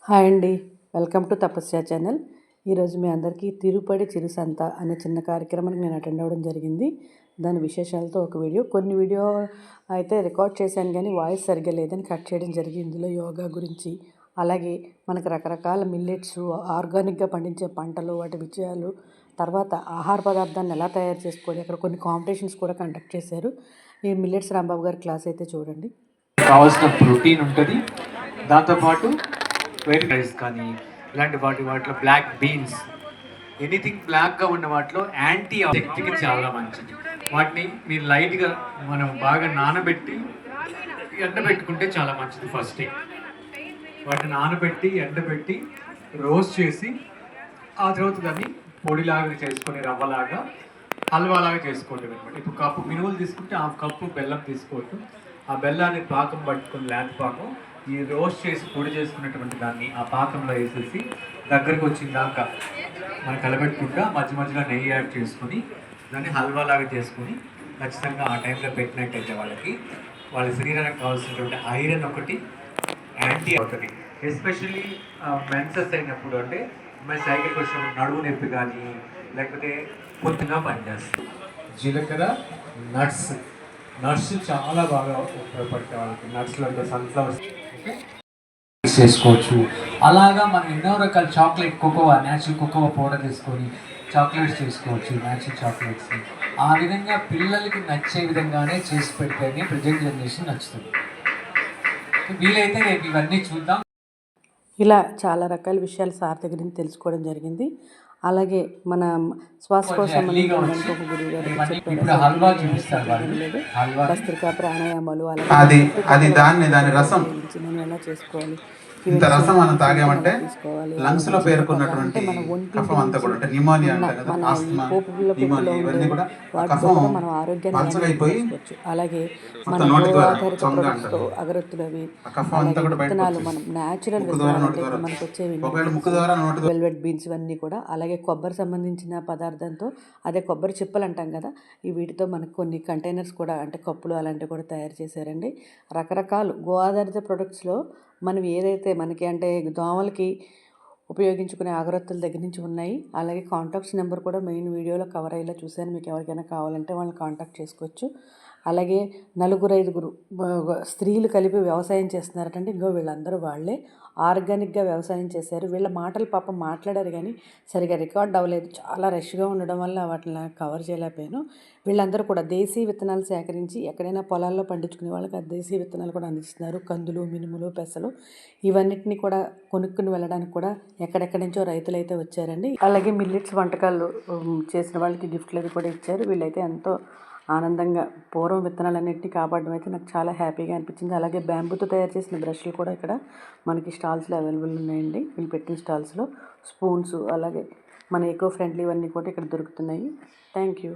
Hi అండి, welcome to tapasya channel. ఈరోజు మీ అందరికీ తిరుపతి చిరుసంత అనే చిన్న కార్యక్రమానికి నేను అటెండ్ అవ్వడం జరిగింది. దాని విశేషాలతో ఒక వీడియో అయితే రికార్డ్ చేశాను, కానీ వాయిస్ సరిగ్గా లేదని కట్ చేయడం జరిగింది. ఇందులో యోగా గురించి, అలాగే మనకు రకరకాల మిల్లెట్స్, ఆర్గానిక్గా పండించే పంటలు, వాటి విజయాలు, తర్వాత ఆహార పదార్థాన్ని ఎలా తయారు చేసుకోవాలి, అక్కడ కొన్ని కాంపిటీషన్స్ కూడా కండక్ట్ చేశారు. ఈ మిల్లెట్స్ రాంబాబు గారి క్లాస్ అయితే చూడండి. కావాల్సిన ప్రోటీన్ ఉంటుంది, దాంతోపాటు వైట్ రైస్ కానీ ఇలాంటి వాటిలో బ్లాక్ బీన్స్, ఎనీథింగ్ బ్లాక్గా ఉన్న వాటిలో యాంటీ శక్తికి చాలా మంచిది. వాటిని మీరు లైట్గా మనం బాగా నానబెట్టి ఎండబెట్టుకుంటే చాలా మంచిది. ఫస్ట్ వాటిని నానబెట్టి ఎండబెట్టి రోస్ట్ చేసి ఆ తర్వాత దాన్ని పొడిలాగా చేసుకొని రవ్వలాగా హల్వాలాగా చేసుకోవటం అనమాట. ఇప్పుడు కప్పు మినుములు తీసుకుంటే హాఫ్ కప్పు బెల్లం తీసుకోవటం, ఆ బెల్లాన్ని పాకం పట్టుకుని లేత పాకం ఈ రోస్ట్ చేసి పొడి చేసుకున్నటువంటి దాన్ని ఆ పాకంలో వేసేసి దగ్గరకు వచ్చిన దాకా మనం కలబెట్టుకుంటా మధ్య మధ్యలో నెయ్యి యాడ్ చేసుకొని దాన్ని హల్వాలాగా చేసుకొని ఖచ్చితంగా ఆ టైంలో పెట్టినట్టయితే వాళ్ళ శరీరానికి కావాల్సినటువంటి ఐరన్ ఒకటి యాంటీ అవుతుంది. ఎస్పెషల్లీ మెన్సెస్ అయినప్పుడు, అంటే మన సైకిల్కి వచ్చినప్పుడు నడువు నొప్పి కానీ లేకపోతే కొద్దిగా పనిచేస్తుంది. జీలకర్ర, నట్స్ చాలా బాగా ఉపయోగపడతాయి వాళ్ళకి. నట్స్లో అంటే సన్ఫ్లవర్స్ చేసుకోవచ్చు. అలాగా మనం ఎన్నో రకాల chocolate, cocoa, natural cocoa powder తీసుకొని చాక్లెట్స్ చేసుకోవచ్చు, న్యాచురల్ చాక్లెట్స్. ఆ విధంగా పిల్లలకి నచ్చే విధంగానే చేసి పెడితేనే ప్రజెంట్ జనరేషన్ నచ్చుతుంది. వీలైతే రేపు ఇవన్నీ చూద్దాం. ఇలా చాలా రకాల విషయాలు సార్ దగ్గర నుంచి తెలుసుకోవడం జరిగింది. అలాగే మన శ్వాసకోశ సంబంధించిన గురువు గారు భస్త్రికా ప్రాణాయామాలు, అది దాని రసం ఎలా చేసుకోవాలి, ఇంత రసం మనం తాగామంటే లంగ్స్ లో పేరుకున్నటువంటి కఫం అంతా కూడా, అంటే న్యూమోనియా అంటే కదా, ఆస్తమా, న్యూమోనియా, ఇవన్నీ కూడా కఫం పంచగైపోయి అలాగే మన నోటి ద్వారా అగరత్తులు అవి కఫం అంతా కూడా విత్తనాలు, మనం న్యాచురల్ మనకు వచ్చేవి వెల్వెట్ బీన్స్ ఇవన్నీ కూడా, అలాగే కొబ్బరి సంబంధించిన పదార్థంతో, అదే కొబ్బరి చిప్పలు అంటాం కదా, ఈ వీటితో మనకు కొన్ని కంటైనర్స్ కూడా, అంటే కప్పులు అలాంటివి కూడా తయారు చేశారండి. రకరకాలు గో ఆధారిత ప్రొడక్ట్స్లో మనం ఏదైతే మనకి, అంటే దోమలకి ఉపయోగించుకునే అగరత్తుల దగ్గర నుంచి ఉన్నాయి. అలాగే కాంటాక్ట్స్ నెంబర్ కూడా మెయిన్ వీడియోలో కవర్ అయ్యేలా చూశాను. మీకు ఎవరికైనా కావాలంటే వాళ్ళని కాంటాక్ట్ చేసుకోవచ్చు. అలాగే 4-5 స్త్రీలు కలిపి వ్యవసాయం చేస్తున్నారటంటే, ఇంకో వీళ్ళందరూ వాళ్ళే ఆర్గానిక్గా వ్యవసాయం చేశారు. వీళ్ళ మాటలు పాపం మాట్లాడారు, కానీ సరిగా రికార్డ్ అవ్వలేదు. చాలా రష్గా ఉండడం వల్ల వాటిని కవర్ చేయలేకపోయాను. వీళ్ళందరూ కూడా దేశీ విత్తనాలు సేకరించి ఎక్కడైనా పొలాల్లో పండించుకునే వాళ్ళకి ఆ దేశీ విత్తనాలు కూడా అందిస్తున్నారు. కందులు, మినుములు, పెసలు ఇవన్నిటిని కూడా కొనుక్కుని వెళ్ళడానికి కూడా ఎక్కడెక్కడి నుంచో రైతులు అయితే వచ్చారండి. అలాగే మిల్లెట్స్ వంటకాలు చేసిన వాళ్ళకి గిఫ్ట్లు అది కూడా ఇచ్చారు. వీళ్ళైతే ఎంతో ఆనందంగా పూర్వం విత్తనాలన్నింటినీ కాపాడడం అయితే నాకు చాలా హ్యాపీగా అనిపించింది. అలాగే బ్యాంబూతో తయారు చేసిన బ్రష్లు కూడా ఇక్కడ మనకి స్టాల్స్లో అవైలబుల్ ఉన్నాయండి. వీళ్ళు పెట్టిన స్టాల్స్లో స్పూన్స్, అలాగే మన ఎకో ఫ్రెండ్లీ ఇవన్నీ కూడా ఇక్కడ దొరుకుతున్నాయి. Thank you.